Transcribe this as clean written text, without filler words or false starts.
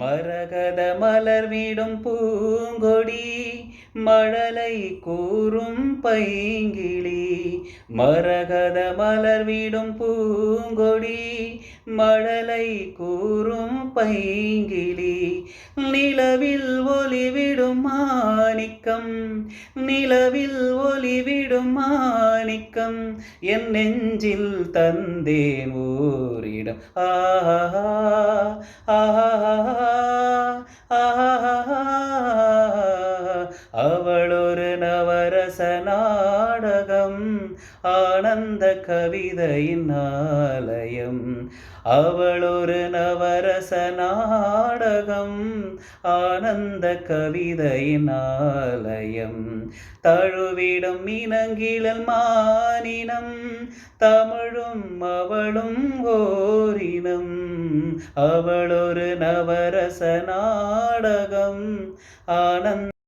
மரகத மலர்விடும் பூங்கொடி மழலை கூறும் பைங்கிளி. மரகத மலர்விடும் பூங்கொடி மழலை கூறும் பைங்கிளி. நிலவில் ஒளிவிடும் மாணிக்கம், நிலவில் ஒளிவிடும் மாணிக்கம், என் நெஞ்சில் தந்தேன் ஓரிடம். ஆஹா அவள் ஒரு நவரச நாடகம், ஆனந்த கவிதையின் ஆலயம். அவள் ஒரு நவரச நாடகம், ஆனந்த கவிதையின் ஆலயம். தழுவிடும் இனங்கிழல் மானினம், தமிழும் அவளும் ஓரினம். அவள் ஒரு நவரச நாடகம், ஆனந்த